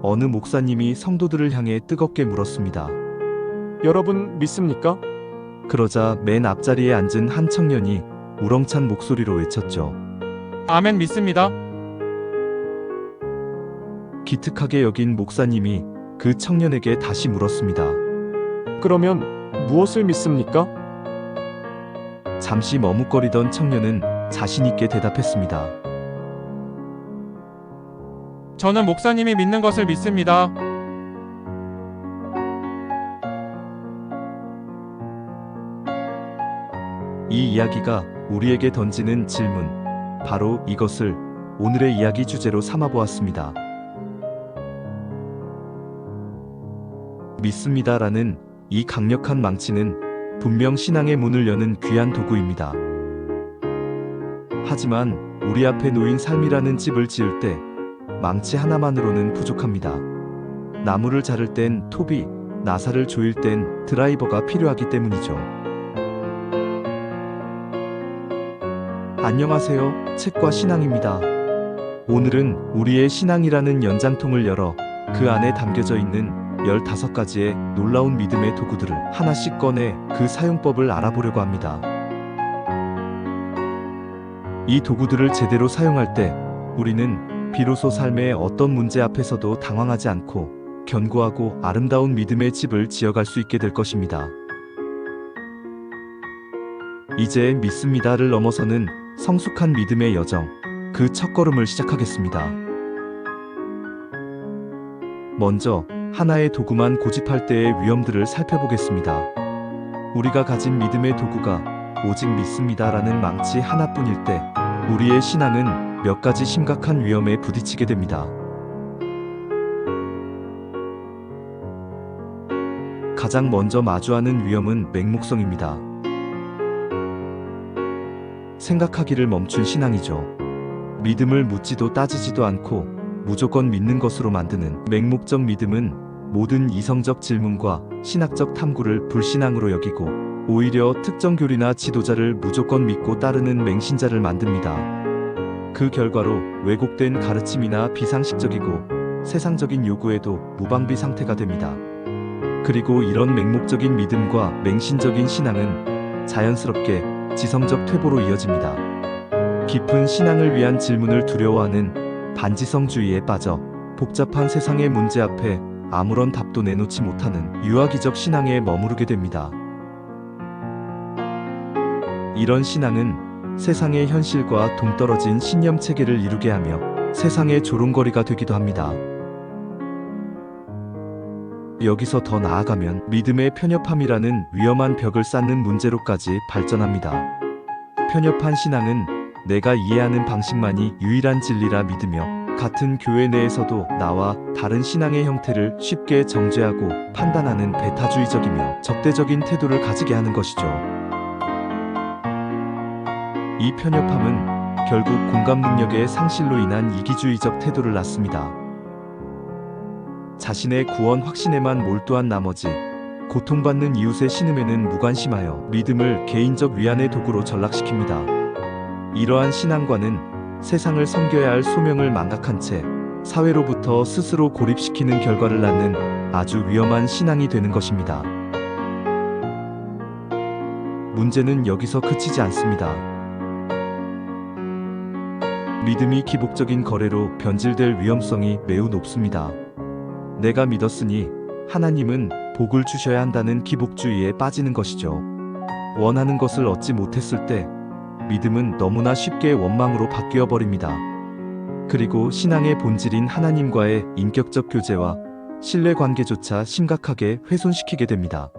어느 목사님이 성도들을 향해 뜨겁게 물었습니다. 여러분 믿습니까? 그러자 맨 앞자리에 앉은 한 청년이 우렁찬 목소리로 외쳤죠. 아멘 믿습니다. 기특하게 여긴 목사님이 그 청년에게 다시 물었습니다. 그러면 무엇을 믿습니까? 잠시 머뭇거리던 청년은 자신있게 대답했습니다. 저는 목사님이 믿는 것을 믿습니다. 이 이야기가 우리에게 던지는 질문, 바로 이것을 오늘의 이야기 주제로 삼아보았습니다. 믿습니다라는 이 강력한 망치는 분명 신앙의 문을 여는 귀한 도구입니다. 하지만 우리 앞에 놓인 삶이라는 집을 지을 때 망치 하나만으로는 부족합니다. 나무를 자를 땐 톱이, 나사를 조일 땐 드라이버가 필요하기 때문이죠. 안녕하세요. 책과 신앙입니다. 오늘은 우리의 신앙이라는 연장통을 열어 그 안에 담겨져 있는 15가지의 놀라운 믿음의 도구들을 하나씩 꺼내 그 사용법을 알아보려고 합니다. 이 도구들을 제대로 사용할 때 우리는 비로소 삶의 어떤 문제 앞에서도 당황하지 않고 견고하고 아름다운 믿음의 집을 지어갈 수 있게 될 것입니다. 이제 믿습니다를 넘어서는 성숙한 믿음의 여정, 그 첫걸음을 시작하겠습니다. 먼저 하나의 도구만 고집할 때의 위험들을 살펴보겠습니다. 우리가 가진 믿음의 도구가 오직 믿습니다라는 망치 하나뿐일 때 우리의 신앙은 몇 가지 심각한 위험에 부딪히게 됩니다. 가장 먼저 마주하는 위험은 맹목성입니다. 생각하기를 멈춘 신앙이죠. 믿음을 묻지도 따지지도 않고 무조건 믿는 것으로 만드는 맹목적 믿음은 모든 이성적 질문과 신학적 탐구를 불신앙으로 여기고 오히려 특정 교리나 지도자를 무조건 믿고 따르는 맹신자를 만듭니다. 그 결과로 왜곡된 가르침이나 비상식적이고 세상적인 요구에도 무방비 상태가 됩니다. 그리고 이런 맹목적인 믿음과 맹신적인 신앙은 자연스럽게 지성적 퇴보로 이어집니다. 깊은 신앙을 위한 질문을 두려워하는 반지성주의에 빠져 복잡한 세상의 문제 앞에 아무런 답도 내놓지 못하는 유아기적 신앙에 머무르게 됩니다. 이런 신앙은 세상의 현실과 동떨어진 신념 체계를 이루게 하며 세상의 조롱거리가 되기도 합니다. 여기서 더 나아가면 믿음의 편협함이라는 위험한 벽을 쌓는 문제로까지 발전합니다. 편협한 신앙은 내가 이해하는 방식만이 유일한 진리라 믿으며 같은 교회 내에서도 나와 다른 신앙의 형태를 쉽게 정죄하고 판단하는 배타주의적이며 적대적인 태도를 가지게 하는 것이죠. 이 편협함은 결국 공감 능력의 상실로 인한 이기주의적 태도를 낳습니다. 자신의 구원 확신에만 몰두한 나머지 고통받는 이웃의 신음에는 무관심하여 믿음을 개인적 위안의 도구로 전락시킵니다. 이러한 신앙관은 세상을 섬겨야 할 소명을 망각한 채 사회로부터 스스로 고립시키는 결과를 낳는 아주 위험한 신앙이 되는 것입니다. 문제는 여기서 그치지 않습니다. 믿음이 기복적인 거래로 변질될 위험성이 매우 높습니다. 내가 믿었으니 하나님은 복을 주셔야 한다는 기복주의에 빠지는 것이죠. 원하는 것을 얻지 못했을 때 믿음은 너무나 쉽게 원망으로 바뀌어 버립니다. 그리고 신앙의 본질인 하나님과의 인격적 교제와 신뢰 관계조차 심각하게 훼손시키게 됩니다.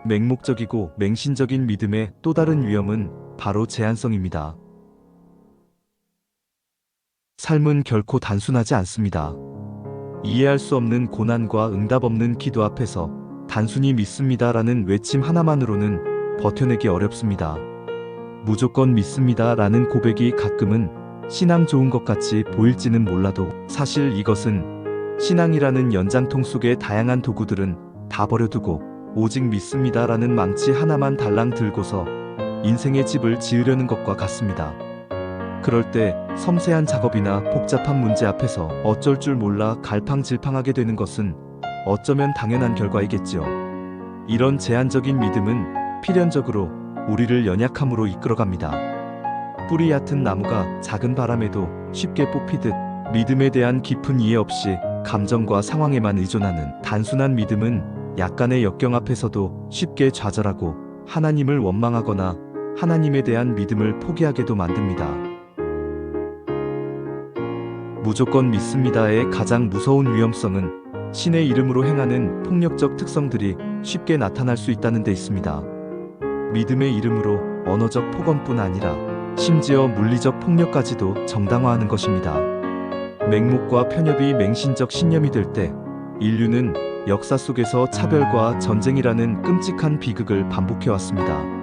맹목적이고 맹신적인 믿음의 또 다른 위험은 바로 제한성입니다. 삶은 결코 단순하지 않습니다. 이해할 수 없는 고난과 응답 없는 기도 앞에서 단순히 믿습니다라는 외침 하나만으로는 버텨내기 어렵습니다. 무조건 믿습니다라는 고백이 가끔은 신앙 좋은 것 같이 보일지는 몰라도 사실 이것은 신앙이라는 연장통 속의 다양한 도구들은 다 버려두고 오직 믿습니다라는 망치 하나만 달랑 들고서 인생의 집을 지으려는 것과 같습니다. 그럴 때 섬세한 작업이나 복잡한 문제 앞에서 어쩔 줄 몰라 갈팡질팡하게 되는 것은 어쩌면 당연한 결과이겠지요. 이런 제한적인 믿음은 필연적으로 우리를 연약함으로 이끌어갑니다. 뿌리 얕은 나무가 작은 바람에도 쉽게 뽑히듯 믿음에 대한 깊은 이해 없이 감정과 상황에만 의존하는 단순한 믿음은 약간의 역경 앞에서도 쉽게 좌절하고 하나님을 원망하거나 하나님에 대한 믿음을 포기하게도 만듭니다. 무조건 믿습니다의 가장 무서운 위험성은 신의 이름으로 행하는 폭력적 특성들이 쉽게 나타날 수 있다는 데 있습니다. 믿음의 이름으로 언어적 폭언뿐 아니라 심지어 물리적 폭력까지도 정당화하는 것입니다. 맹목과 편협이 맹신적 신념이 될 때 인류는 역사 속에서 차별과 전쟁이라는 끔찍한 비극을 반복해왔습니다.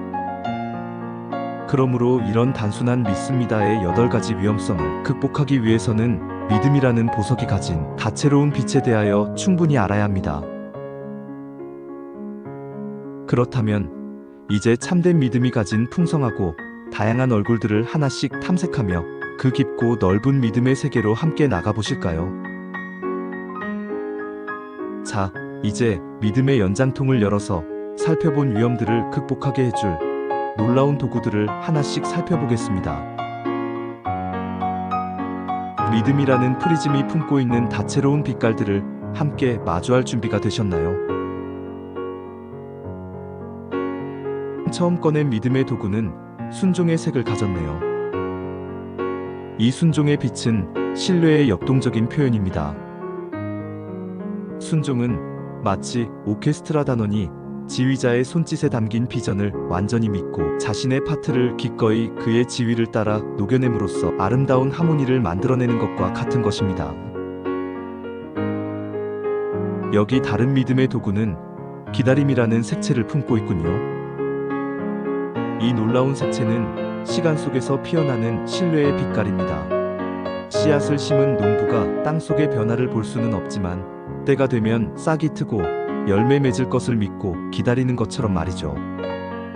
그러므로 이런 단순한 믿습니다의 8가지 위험성을 극복하기 위해서는 믿음이라는 보석이 가진 다채로운 빛에 대하여 충분히 알아야 합니다. 그렇다면 이제 참된 믿음이 가진 풍성하고 다양한 얼굴들을 하나씩 탐색하며 그 깊고 넓은 믿음의 세계로 함께 나가보실까요? 자, 이제 믿음의 연장통을 열어서 살펴본 위험들을 극복하게 해줄 놀라운 도구들을 하나씩 살펴보겠습니다. 믿음이라는 프리즘이 품고 있는 다채로운 빛깔들을 함께 마주할 준비가 되셨나요? 처음 꺼낸 믿음의 도구는 순종의 색을 가졌네요. 이 순종의 빛은 신뢰의 역동적인 표현입니다. 순종은 마치 오케스트라 단원이 지휘자의 손짓에 담긴 비전을 완전히 믿고 자신의 파트를 기꺼이 그의 지휘를 따라 녹여냄으로써 아름다운 하모니를 만들어내는 것과 같은 것입니다. 여기 다른 믿음의 도구는 기다림이라는 색채를 품고 있군요. 이 놀라운 색채는 시간 속에서 피어나는 신뢰의 빛깔입니다. 씨앗을 심은 농부가 땅 속의 변화를 볼 수는 없지만 때가 되면 싹이 트고 열매 맺을 것을 믿고 기다리는 것처럼 말이죠.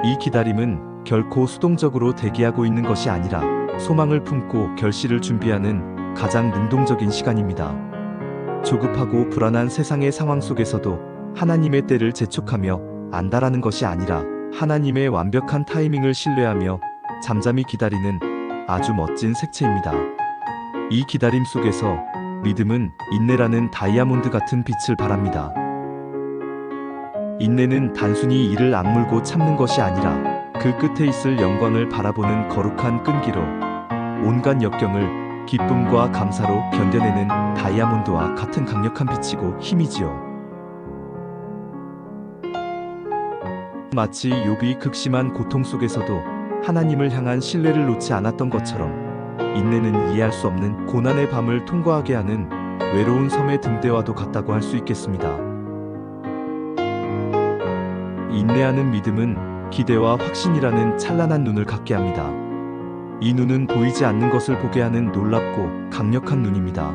이 기다림은 결코 수동적으로 대기하고 있는 것이 아니라 소망을 품고 결실을 준비하는 가장 능동적인 시간입니다. 조급하고 불안한 세상의 상황 속에서도 하나님의 때를 재촉하며 안다라는 것이 아니라 하나님의 완벽한 타이밍을 신뢰하며 잠잠히 기다리는 아주 멋진 색채입니다. 이 기다림 속에서 믿음은 인내라는 다이아몬드 같은 빛을 발합니다. 인내는 단순히 이를 악물고 참는 것이 아니라 그 끝에 있을 영광을 바라보는 거룩한 끈기로 온갖 역경을 기쁨과 감사로 견뎌내는 다이아몬드와 같은 강력한 빛이고 힘이지요. 마치 욥이 극심한 고통 속에서도 하나님을 향한 신뢰를 놓지 않았던 것처럼 인내는 이해할 수 없는 고난의 밤을 통과하게 하는 외로운 섬의 등대와도 같다고 할 수 있겠습니다. 인내하는 믿음은 기대와 확신이라는 찬란한 눈을 갖게 합니다. 이 눈은 보이지 않는 것을 보게 하는 놀랍고 강력한 눈입니다.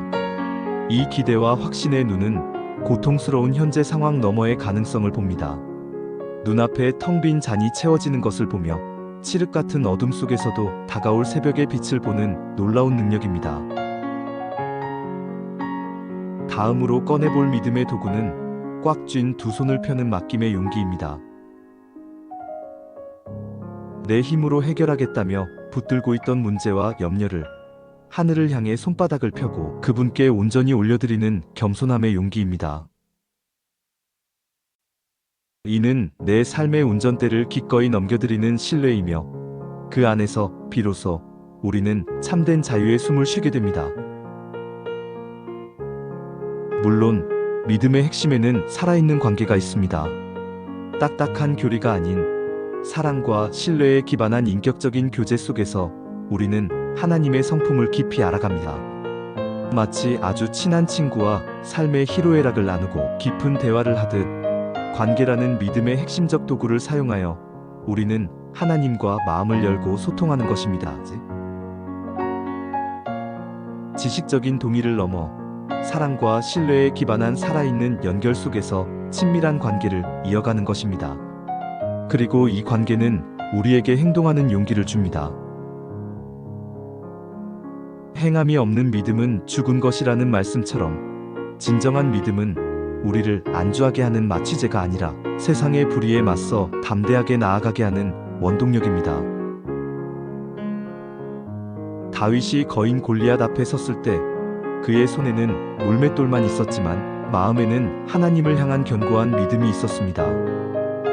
이 기대와 확신의 눈은 고통스러운 현재 상황 너머의 가능성을 봅니다. 눈앞에 텅 빈 잔이 채워지는 것을 보며 칠흑 같은 어둠 속에서도 다가올 새벽의 빛을 보는 놀라운 능력입니다. 다음으로 꺼내볼 믿음의 도구는 꽉 쥔 두 손을 펴는 맡김의 용기입니다. 내 힘으로 해결하겠다며 붙들고 있던 문제와 염려를 하늘을 향해 손바닥을 펴고 그분께 온전히 올려드리는 겸손함의 용기입니다. 이는 내 삶의 운전대를 기꺼이 넘겨드리는 신뢰이며 그 안에서 비로소 우리는 참된 자유의 숨을 쉬게 됩니다. 물론 믿음의 핵심에는 살아있는 관계가 있습니다. 딱딱한 교리가 아닌 사랑과 신뢰에 기반한 인격적인 교제 속에서 우리는 하나님의 성품을 깊이 알아갑니다. 마치 아주 친한 친구와 삶의 희로애락을 나누고 깊은 대화를 하듯 관계라는 믿음의 핵심적 도구를 사용하여 우리는 하나님과 마음을 열고 소통하는 것입니다. 지식적인 동의를 넘어 사랑과 신뢰에 기반한 살아있는 연결 속에서 친밀한 관계를 이어가는 것입니다. 그리고 이 관계는 우리에게 행동하는 용기를 줍니다. 행함이 없는 믿음은 죽은 것이라는 말씀처럼 진정한 믿음은 우리를 안주하게 하는 마취제가 아니라 세상의 불의에 맞서 담대하게 나아가게 하는 원동력입니다. 다윗이 거인 골리앗 앞에 섰을 때 그의 손에는 물맷돌만 있었지만 마음에는 하나님을 향한 견고한 믿음이 있었습니다.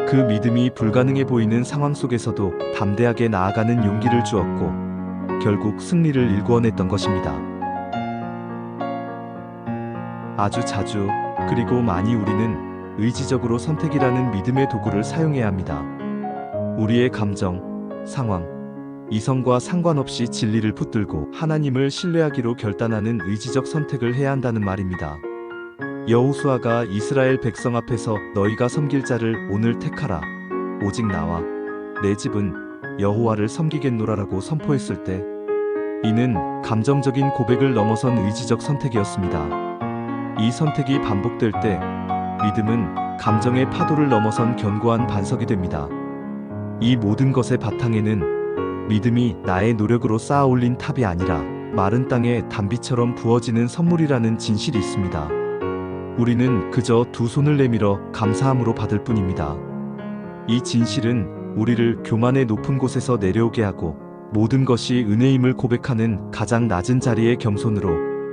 그 믿음이 불가능해 보이는 상황 속에서도 담대하게 나아가는 용기를 주었고 결국 승리를 일궈냈던 것입니다. 아주 자주 그리고 많이 우리는 의지적으로 선택이라는 믿음의 도구를 사용해야 합니다. 우리의 감정, 상황, 이성과 상관없이 진리를 붙들고 하나님을 신뢰하기로 결단하는 의지적 선택을 해야 한다는 말입니다. 여호수아가 이스라엘 백성 앞에서 너희가 섬길 자를 오늘 택하라. 오직 나와 내 집은 여호와를 섬기겠노라라고 선포했을 때 이는 감정적인 고백을 넘어선 의지적 선택이었습니다. 이 선택이 반복될 때 믿음은 감정의 파도를 넘어선 견고한 반석이 됩니다. 이 모든 것의 바탕에는 믿음이 나의 노력으로 쌓아 올린 탑이 아니라 마른 땅에 단비처럼 부어지는 선물이라는 진실이 있습니다. 우리는 그저 두 손을 내밀어 감사함으로 받을 뿐입니다. 이 진실은 우리를 교만의 높은 곳에서 내려오게 하고 모든 것이 은혜임을 고백하는 가장 낮은 자리의 겸손으로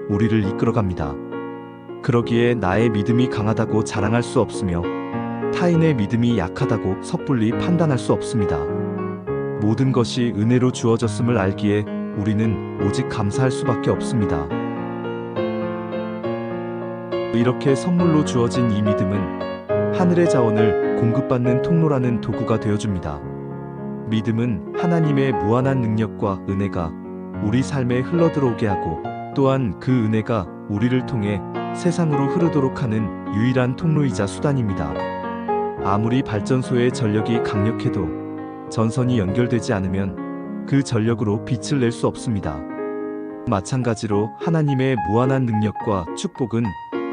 우리를 이끌어갑니다. 그러기에 나의 믿음이 강하다고 자랑할 수 없으며 타인의 믿음이 약하다고 섣불리 판단할 수 없습니다. 모든 것이 은혜로 주어졌음을 알기에 우리는 오직 감사할 수밖에 없습니다. 이렇게 선물로 주어진 이 믿음은 하늘의 자원을 공급받는 통로라는 도구가 되어줍니다. 믿음은 하나님의 무한한 능력과 은혜가 우리 삶에 흘러들어오게 하고 또한 그 은혜가 우리를 통해 세상으로 흐르도록 하는 유일한 통로이자 수단입니다. 아무리 발전소의 전력이 강력해도 전선이 연결되지 않으면 그 전력으로 빛을 낼 수 없습니다. 마찬가지로 하나님의 무한한 능력과 축복은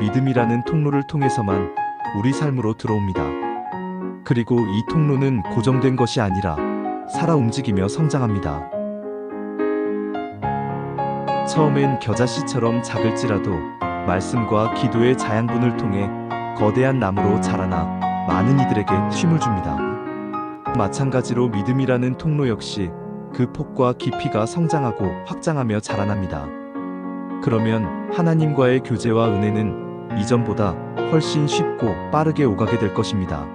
믿음이라는 통로를 통해서만 우리 삶으로 들어옵니다. 그리고 이 통로는 고정된 것이 아니라 살아 움직이며 성장합니다. 처음엔 겨자씨처럼 작을지라도 말씀과 기도의 자양분을 통해 거대한 나무로 자라나 많은 이들에게 쉼을 줍니다. 마찬가지로 믿음이라는 통로 역시 그 폭과 깊이가 성장하고 확장하며 자라납니다. 그러면 하나님과의 교제와 은혜는 이전보다 훨씬 쉽고 빠르게 오가게 될 것입니다.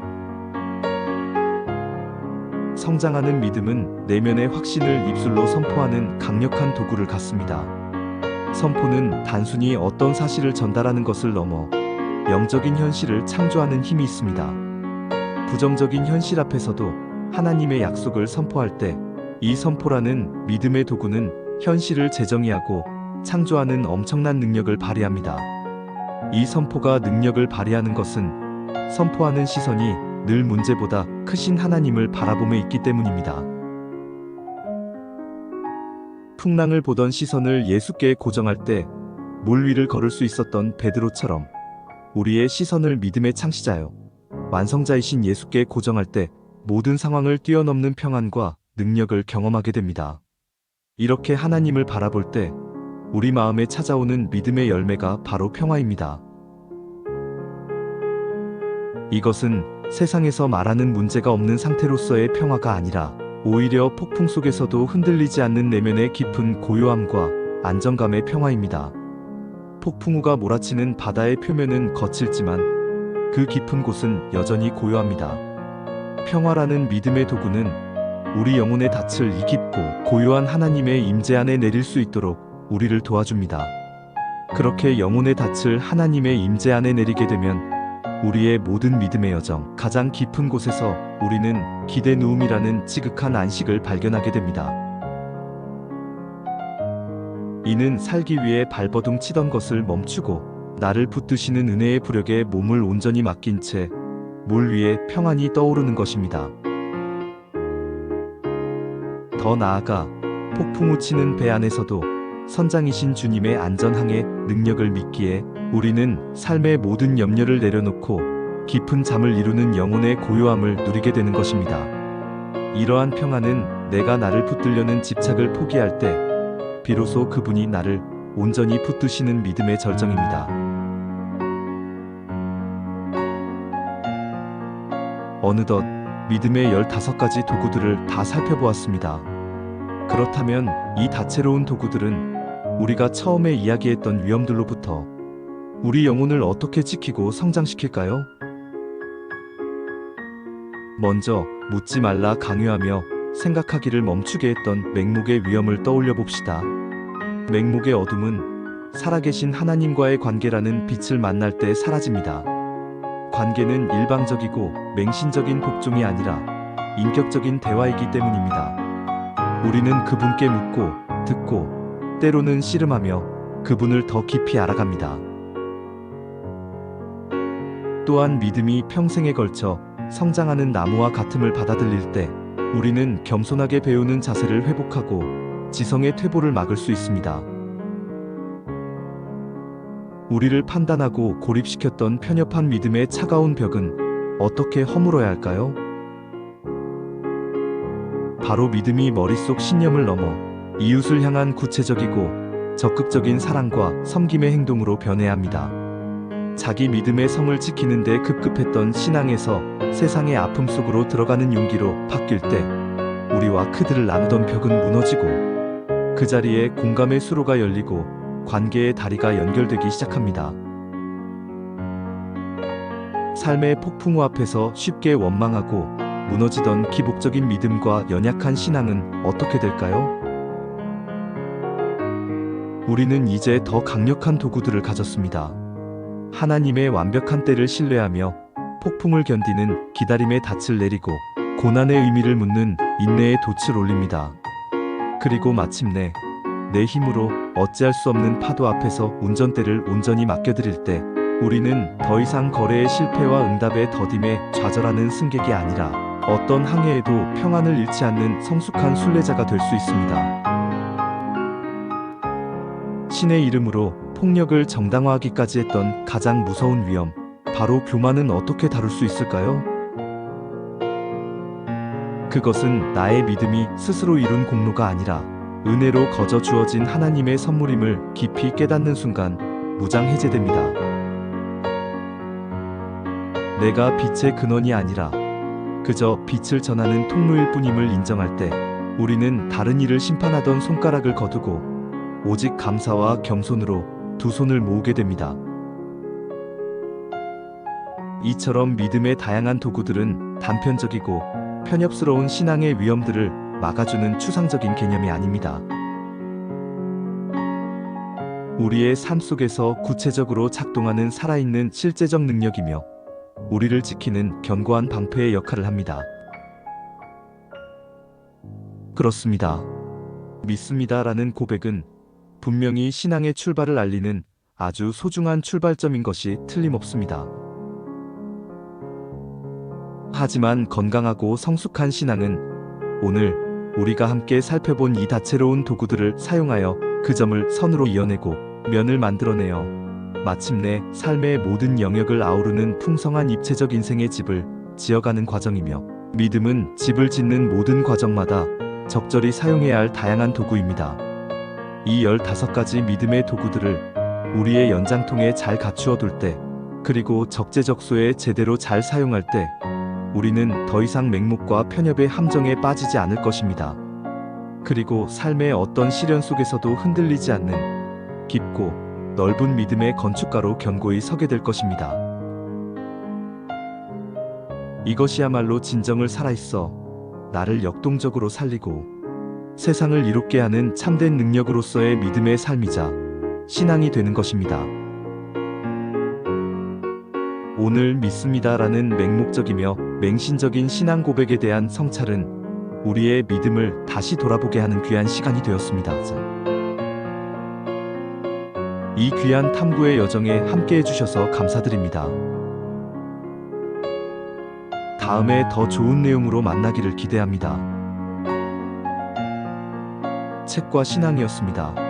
성장하는 믿음은 내면의 확신을 입술로 선포하는 강력한 도구를 갖습니다. 선포는 단순히 어떤 사실을 전달하는 것을 넘어 영적인 현실을 창조하는 힘이 있습니다. 부정적인 현실 앞에서도 하나님의 약속을 선포할 때 이 선포라는 믿음의 도구는 현실을 재정의하고 창조하는 엄청난 능력을 발휘합니다. 이 선포가 능력을 발휘하는 것은 선포하는 시선이 늘 문제보다 크신 하나님을 바라봄에 있기 때문입니다. 풍랑을 보던 시선을 예수께 고정할 때 물 위를 걸을 수 있었던 베드로처럼 우리의 시선을 믿음의 창시자요 완성자이신 예수께 고정할 때 모든 상황을 뛰어넘는 평안과 능력을 경험하게 됩니다. 이렇게 하나님을 바라볼 때 우리 마음에 찾아오는 믿음의 열매가 바로 평화입니다. 이것은 세상에서 말하는 문제가 없는 상태로서의 평화가 아니라 오히려 폭풍 속에서도 흔들리지 않는 내면의 깊은 고요함과 안정감의 평화입니다. 폭풍우가 몰아치는 바다의 표면은 거칠지만 그 깊은 곳은 여전히 고요합니다. 평화라는 믿음의 도구는 우리 영혼의 닻을 이 깊고 고요한 하나님의 임재 안에 내릴 수 있도록 우리를 도와줍니다. 그렇게 영혼의 닻을 하나님의 임재 안에 내리게 되면 우리의 모든 믿음의 여정, 가장 깊은 곳에서 우리는 기대 누움이라는 지극한 안식을 발견하게 됩니다. 이는 살기 위해 발버둥 치던 것을 멈추고 나를 붙드시는 은혜의 부력에 몸을 온전히 맡긴 채 물 위에 평안히 떠오르는 것입니다. 더 나아가 폭풍우 치는 배 안에서도 선장이신 주님의 안전항해 능력을 믿기에 우리는 삶의 모든 염려를 내려놓고 깊은 잠을 이루는 영혼의 고요함을 누리게 되는 것입니다. 이러한 평안은 내가 나를 붙들려는 집착을 포기할 때 비로소 그분이 나를 온전히 붙드시는 믿음의 절정입니다. 어느덧 믿음의 15가지 도구들을 다 살펴보았습니다. 그렇다면 이 다채로운 도구들은 우리가 처음에 이야기했던 위험들로부터 우리 영혼을 어떻게 지키고 성장시킬까요? 먼저 묻지 말라 강요하며 생각하기를 멈추게 했던 맹목의 위험을 떠올려 봅시다. 맹목의 어둠은 살아계신 하나님과의 관계라는 빛을 만날 때 사라집니다. 관계는 일방적이고 맹신적인 복종이 아니라 인격적인 대화이기 때문입니다. 우리는 그분께 묻고 듣고 때로는 씨름하며 그분을 더 깊이 알아갑니다. 또한 믿음이 평생에 걸쳐 성장하는 나무와 같음을 받아들일 때 우리는 겸손하게 배우는 자세를 회복하고 지성의 퇴보를 막을 수 있습니다. 우리를 판단하고 고립시켰던 편협한 믿음의 차가운 벽은 어떻게 허물어야 할까요? 바로 믿음이 머릿속 신념을 넘어 이웃을 향한 구체적이고 적극적인 사랑과 섬김의 행동으로 변해야 합니다. 자기 믿음의 성을 지키는 데 급급했던 신앙에서 세상의 아픔 속으로 들어가는 용기로 바뀔 때 우리와 그들을 나누던 벽은 무너지고 그 자리에 공감의 수로가 열리고 관계의 다리가 연결되기 시작합니다. 삶의 폭풍우 앞에서 쉽게 원망하고 무너지던 기복적인 믿음과 연약한 신앙은 어떻게 될까요? 우리는 이제 더 강력한 도구들을 가졌습니다. 하나님의 완벽한 때를 신뢰하며 폭풍을 견디는 기다림의 닻을 내리고 고난의 의미를 묻는 인내의 돛을 올립니다. 그리고 마침내 내 힘으로 어찌할 수 없는 파도 앞에서 운전대를 온전히 맡겨드릴 때 우리는 더 이상 거래의 실패와 응답의 더딤에 좌절하는 승객이 아니라 어떤 항해에도 평안을 잃지 않는 성숙한 순례자가 될 수 있습니다. 신의 이름으로 폭력을 정당화하기까지 했던 가장 무서운 위험, 바로 교만은 어떻게 다룰 수 있을까요? 그것은 나의 믿음이 스스로 이룬 공로가 아니라 은혜로 거저 주어진 하나님의 선물임을 깊이 깨닫는 순간 무장해제됩니다. 내가 빛의 근원이 아니라 그저 빛을 전하는 통로일 뿐임을 인정할 때 우리는 다른 이를 심판하던 손가락을 거두고 오직 감사와 겸손으로 두 손을 모으게 됩니다. 이처럼 믿음의 다양한 도구들은 단편적이고 편협스러운 신앙의 위험들을 막아주는 추상적인 개념이 아닙니다. 우리의 삶 속에서 구체적으로 작동하는 살아있는 실제적 능력이며 우리를 지키는 견고한 방패의 역할을 합니다. 그렇습니다. 믿습니다라는 고백은 분명히 신앙의 출발을 알리는 아주 소중한 출발점인 것이 틀림없습니다. 하지만 건강하고 성숙한 신앙은 오늘 우리가 함께 살펴본 이 다채로운 도구들을 사용하여 그 점을 선으로 이어내고 면을 만들어내어 마침내 삶의 모든 영역을 아우르는 풍성한 입체적 인생의 집을 지어가는 과정이며 믿음은 집을 짓는 모든 과정마다 적절히 사용해야 할 다양한 도구입니다. 이 15가지 믿음의 도구들을 우리의 연장통에 잘 갖추어 둘 때 그리고 적재적소에 제대로 잘 사용할 때 우리는 더 이상 맹목과 편협의 함정에 빠지지 않을 것입니다. 그리고 삶의 어떤 시련 속에서도 흔들리지 않는 깊고 넓은 믿음의 건축가로 견고히 서게 될 것입니다. 이것이야말로 진정을 살아있어 나를 역동적으로 살리고 세상을 이롭게 하는 참된 능력으로서의 믿음의 삶이자 신앙이 되는 것입니다. 오늘 믿습니다라는 맹목적이며 맹신적인 신앙 고백에 대한 성찰은 우리의 믿음을 다시 돌아보게 하는 귀한 시간이 되었습니다. 이 귀한 탐구의 여정에 함께 해주셔서 감사드립니다. 다음에 더 좋은 내용으로 만나기를 기대합니다. 책과 신앙이었습니다.